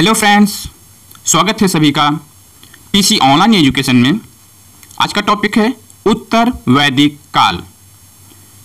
Hello friends, स्वागत है सभी का पीसी ऑनलाइन एजुकेशन में। आज का टॉपिक है उत्तर वैदिक काल।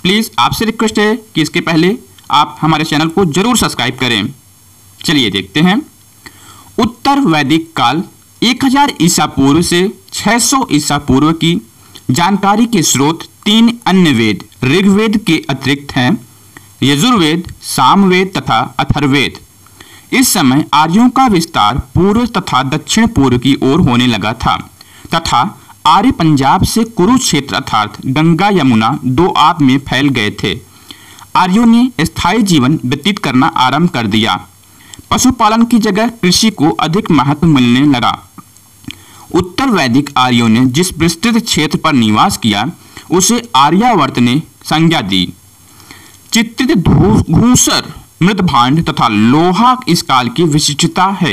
प्लीज़ आपसे रिक्वेस्ट है कि इसके पहले आप हमारे चैनल को जरूर सब्सक्राइब करें। चलिए देखते हैं। उत्तर वैदिक काल 1000 ईसा पूर्व से 600 ईसा पूर्व की जानकारी के स्रोत 3 अन्य वेद ऋग्वेद के अतिरिक्त हैं: यजुर्वेद, सामवेद तथा अथर्ववेद। इस समय आर्यों का विस्तार पूर्व तथा दक्षिण पूर्व की ओर होने लगा था तथा आर्य पंजाब से कुरुक्षेत्र अर्थात गंगा यमुना दो आप में फैल गए थे। आर्यों ने स्थायी जीवन व्यतीत करना आरंभ कर दिया। पशुपालन की जगह कृषि को अधिक महत्व मिलने लगा। उत्तर वैदिक आर्यों ने जिस विस्तृत क्षेत्र पर निवास किया उसे आर्यावर्त ने संज्ञा दी। चित्रित धूसर, मृदभांड तथा लोहा इस काल की विशिष्टता है।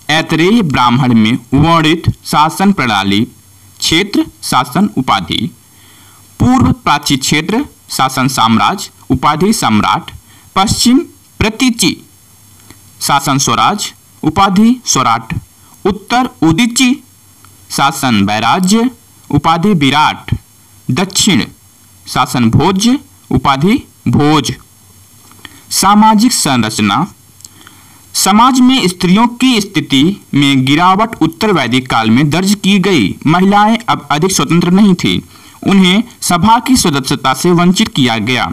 ऐतरेय ब्राह्मण में वर्णित शासन प्रणाली, क्षेत्र शासन उपाधि, पूर्व प्राची क्षेत्र शासन साम्राज्य उपाधि सम्राट, पश्चिम प्रतीचि शासन स्वराज उपाधि स्वराट, उत्तर उदीची शासन वैराज्य उपाधि विराट, दक्षिण शासन भोज्य उपाधि भोज। सामाजिक संरचना। समाज में स्त्रियों की स्थिति में गिरावट उत्तर वैदिक काल में दर्ज की गई। महिलाएं अब अधिक स्वतंत्र नहीं थीं। उन्हें सभा की सदस्यता से वंचित किया गया।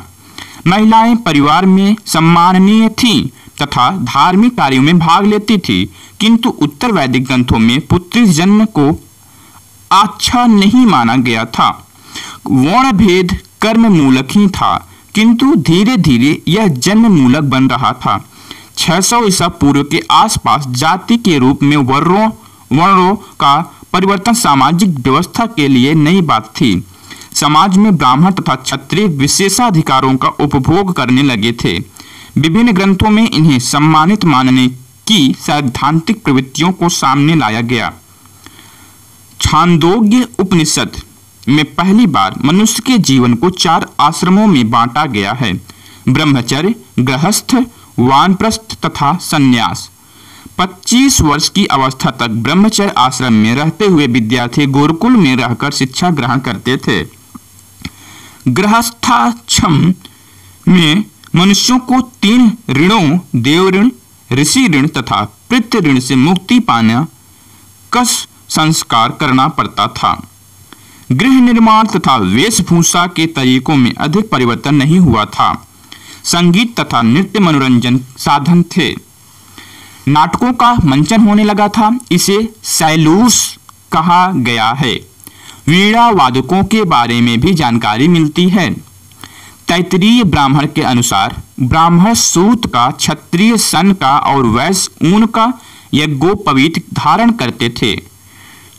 महिलाएं परिवार में सम्माननीय थीं तथा धार्मिक कार्यों में भाग लेती थीं, किंतु उत्तर वैदिक ग्रंथों में पुत्री जन्म को अच्छा नहीं माना गया था। वर्ण भेद कर्म मूलक ही था, किंतु धीरे धीरे यह जन्म मूलक बन रहा था। 600 ईसा पूर्व के आसपास जाति के रूप में वर्णों का परिवर्तन सामाजिक व्यवस्था के लिए नई बात थी। समाज में ब्राह्मण तथा क्षत्रिय विशेषाधिकारों का उपभोग करने लगे थे। विभिन्न ग्रंथों में इन्हें सम्मानित मानने की सैद्धांतिक प्रवृत्तियों को सामने लाया गया। छांदोग्य उपनिषद में पहली बार मनुष्य के जीवन को 4 आश्रमों में बांटा गया है: ब्रह्मचर्य, गृहस्थ, वानप्रस्थ तथा संन्यास। 25 वर्ष की अवस्था तक ब्रह्मचर्य आश्रम में रहते हुए विद्यार्थी गुरुकुल में रहकर शिक्षा ग्रहण करते थे। गृहस्थाश्रम में मनुष्यों को 3 ऋणों देव ऋण, ऋषि ऋण तथा पितृ ऋण से मुक्ति पाना का संस्कार करना पड़ता था। गृह निर्माण तथा वेशभूषा के तरीकों में अधिक परिवर्तन नहीं हुआ था। संगीत तथा नृत्य मनोरंजन साधन थे। नाटकों का मंचन होने लगा था। इसे सैलूस कहा गया है। वीणा वादकों के बारे में भी जानकारी मिलती है। तैत्तिरीय ब्राह्मण के अनुसार ब्राह्मण सूत का, क्षत्रिय सन का और वैश्य ऊन का यज्ञोपवीत धारण करते थे।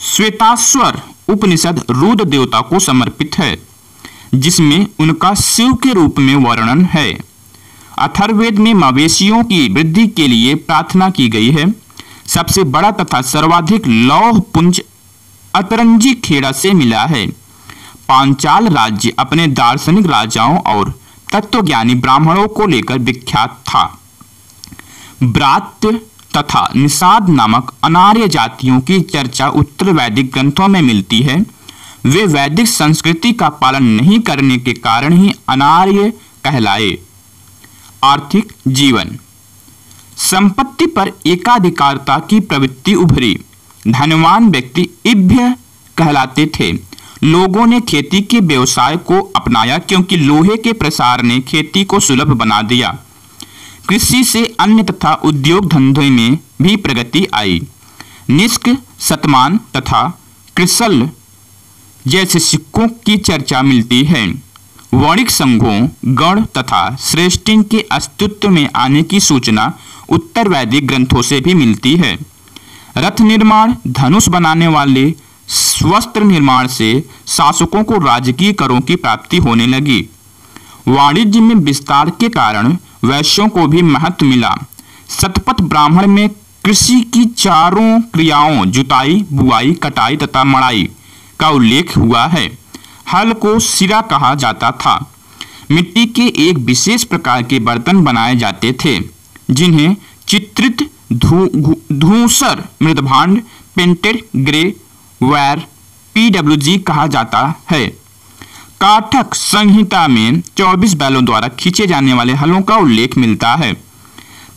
श्वेताश्वर उपनिषद रुद्र देवता को समर्पित है, जिसमें उनका शिव के रूप में वर्णन है। अथर्ववेद में मवेशियों की वृद्धि के लिए प्रार्थना की गई है। सबसे बड़ा तथा सर्वाधिक लौह पुंज अतरंजी खेड़ा से मिला है। पांचाल राज्य अपने दार्शनिक राजाओं और तत्वज्ञानी ब्राह्मणों को लेकर विख्यात था। ब्रात्य तथा निषाद नामक अनार्य जातियों की चर्चा उत्तर वैदिक ग्रंथों में मिलती है। वे वैदिक संस्कृति का पालन नहीं करने के कारण ही अनार्य कहलाए। आर्थिक जीवन। संपत्ति पर एकाधिकारता की प्रवृत्ति उभरी। धनवान व्यक्ति इभ्य कहलाते थे। लोगों ने खेती के व्यवसाय को अपनाया क्योंकि लोहे के प्रसार ने खेती को सुलभ बना दिया। कृषि से अन्य तथा उद्योग धंधों में भी प्रगति आई। निष्क, शतमान तथा कृसल जैसे सिक्कों की चर्चा मिलती है। वणिक संघों, गण तथा श्रेष्ठिन के अस्तित्व में आने की सूचना उत्तर वैदिक ग्रंथों से भी मिलती है। रथ निर्माण, धनुष बनाने वाले, वस्त्र निर्माण से शासकों को राजकीय करों की प्राप्ति होने लगी। वाणिज्य में विस्तार के कारण वैश्यों को भी महत्व मिला। शतपथ ब्राह्मण में कृषि की चारों क्रियाओं जुताई, बुआई, कटाई तथा मड़ाई का उल्लेख हुआ है। हल को सिरा कहा जाता था। मिट्टी के एक विशेष प्रकार के बर्तन बनाए जाते थे जिन्हें चित्रित धूसर मृदभांड पेंटेड ग्रे वायर PWG कहा जाता है। काठक संहिता में 24 बैलों द्वारा खींचे जाने वाले हलों का उल्लेख मिलता है।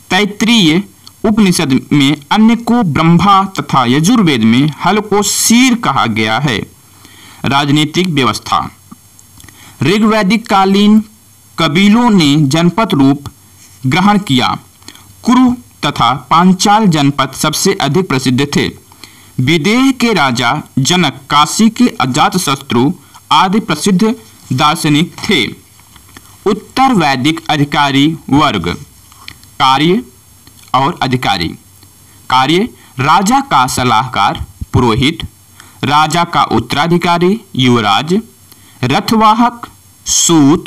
तैत्तिरीय उपनिषद में अन्य को ब्रह्मा तथा यजुर्वेद में हल को शीर कहा गया है। राजनीतिक व्यवस्था। ऋग्वैदिक कालीन कबीलों ने जनपद रूप ग्रहण किया। कुरु तथा पांचाल जनपद सबसे अधिक प्रसिद्ध थे। विदेह के राजा जनक, काशी के अजातशत्रु आदि प्रसिद्ध दार्शनिक थे। उत्तर वैदिक अधिकारी वर्ग। कार्य और अधिकारी। कार्य राजा का सलाहकार पुरोहित, राजा का उत्तराधिकारी युवराज, रथवाहक सूत,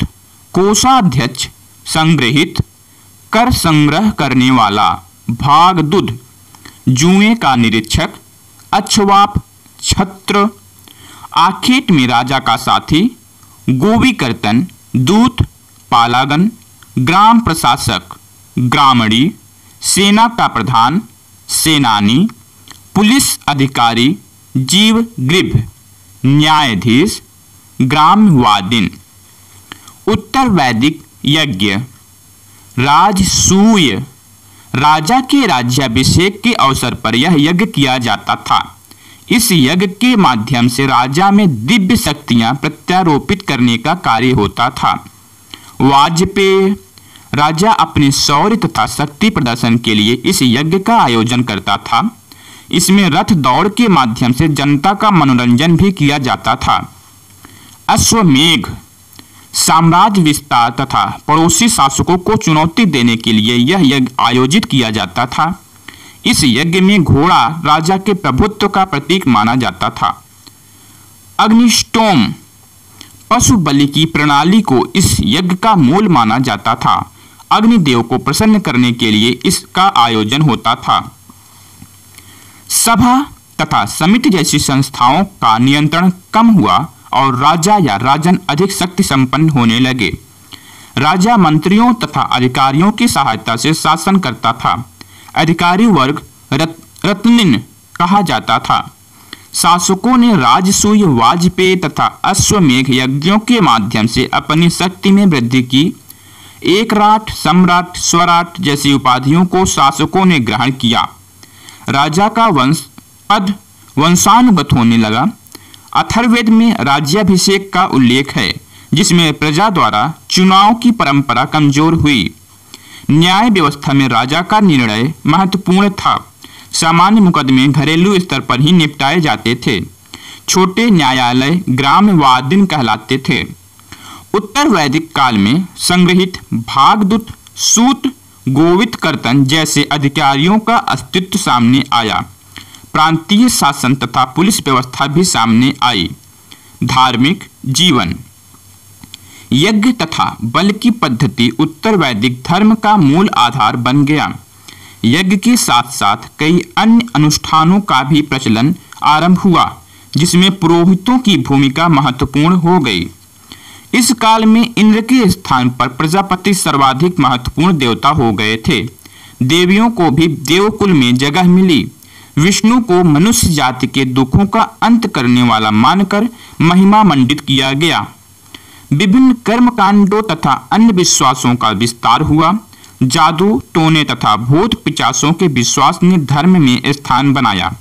कोषाध्यक्ष संग्रहित, कर संग्रह करने वाला भागदूत, जुए का निरीक्षक, अक्षवाप छत्र, आखेट में राजा का साथी, गोवीकर्तन, दूत, पालागन, ग्राम प्रशासक, ग्रामणी, सेना का प्रधान, सेनानी, पुलिस अधिकारी, जीवग्रीव, न्यायाधीश, ग्रामवादिन। उत्तर वैदिक यज्ञ। राजसूय। राजा के राज्याभिषेक के अवसर पर यह यज्ञ किया जाता था। इस यज्ञ के माध्यम से राजा में दिव्य शक्तियां प्रत्यारोपित करने का कार्य होता था। वाजपेय। राजा अपने शौर्य तथा शक्ति प्रदर्शन के लिए इस यज्ञ का आयोजन करता था। इसमें रथ दौड़ के माध्यम से जनता का मनोरंजन भी किया जाता था। अश्वमेघ। साम्राज्य विस्तार तथा पड़ोसी शासकों को चुनौती देने के लिए यह यज्ञ आयोजित किया जाता था। इस यज्ञ में घोड़ा राजा के प्रभुत्व का प्रतीक माना जाता था। अग्निष्टोम। पशु बलि की प्रणाली को इस यज्ञ का मूल माना जाता था। अग्निदेव को प्रसन्न करने के लिए इसका आयोजन होता था। सभा तथा समिति जैसी संस्थाओं का नियंत्रण कम हुआ और राजा या राजन अधिक शक्ति संपन्न होने लगे। राजा मंत्रियों तथा अधिकारियों की सहायता से शासन करता था। अधिकारी वर्ग रत्निन कहा जाता था। शासकों ने राजसूय, वाजपेय तथा अश्वमेघ यज्ञों के माध्यम से अपनी शक्ति में वृद्धि की। एकराट, सम्राट, स्वराट जैसी उपाधियों को शासकों ने ग्रहण किया। राजा का पद वंशानुगत होने लगा। अथर्ववेद में राज्याभिषेक का उल्लेख है, जिसमें प्रजा द्वारा चुनाव की परंपरा कमजोर हुई। न्याय व्यवस्था में राजा का निर्णय महत्वपूर्ण था। सामान्य मुकदमे घरेलू स्तर पर ही निपटाए जाते थे। छोटे न्यायालय ग्रामवादिन कहलाते थे। उत्तर वैदिक काल में संग्रहित भागदूत, सूत, गोवितकर्तन जैसे अधिकारियों का अस्तित्व सामने आया। प्रांतीय शासन तथा पुलिस व्यवस्था भी सामने आई। धार्मिक जीवन। यज्ञ तथा बल की पद्धति उत्तर वैदिक धर्म का मूल आधार बन गया। यज्ञ के साथ साथ कई अन्य अनुष्ठानों का भी प्रचलन आरंभ हुआ, जिसमें पुरोहितों की भूमिका महत्वपूर्ण हो गई। इस काल में इंद्र के स्थान पर प्रजापति सर्वाधिक महत्वपूर्ण देवता हो गए थे। देवियों को भी देवकुल में जगह मिली। विष्णु को मनुष्य जाति के दुखों का अंत करने वाला मानकर महिमा मंडित किया गया। विभिन्न कर्मकांडों तथा अन्य विश्वासों का विस्तार हुआ। जादू, टोने तथा भूत पिशाचों के विश्वास ने धर्म में स्थान बनाया।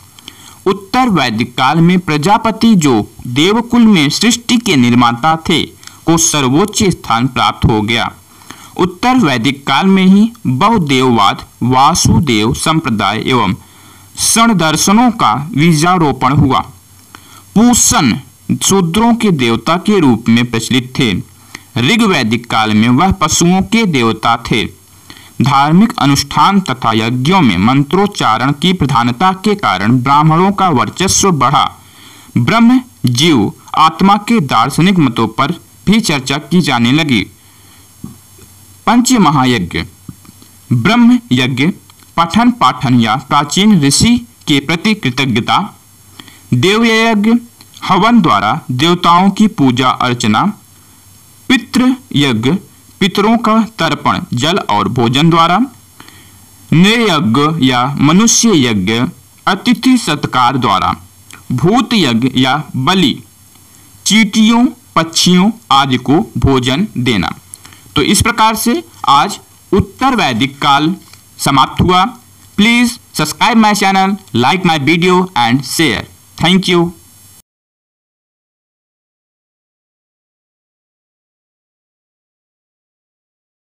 उत्तर वैदिक काल में प्रजापति, जो देवकुल में सृष्टि के निर्माता थे, को सर्वोच्च स्थान प्राप्त हो गया। उत्तर वैदिक काल में ही बहुदेववाद, वासुदेव संप्रदाय एवं षण दर्शनों का बीजारोपण हुआ। पूषण शूद्रों के देवता के रूप में प्रचलित थे। ऋग्वैदिक काल में वह पशुओं के देवता थे। धार्मिक अनुष्ठान तथा यज्ञों में मंत्रोच्चारण की प्रधानता के कारण ब्राह्मणों का वर्चस्व बढ़ा। ब्रह्म, जीव, आत्मा के दार्शनिक मतों पर भी चर्चा की जाने लगी। पंच महायज्ञ। ब्रह्म यज्ञ, पठन पाठन या प्राचीन ऋषि के प्रति कृतज्ञता। देवयज्ञ, हवन द्वारा देवताओं की पूजा अर्चना। पितृ यज्ञ, पितरों का तर्पण जल और भोजन द्वारा। नृयज्ञ या मनुष्य यज्ञ, अतिथि सत्कार द्वारा, भूत यज्ञ या बलि, चींटियों पक्षियों आदि को भोजन देना। तो इस प्रकार से आज उत्तर वैदिक काल समाप्त हुआ। Please subscribe my channel, like my video and share. Thank you.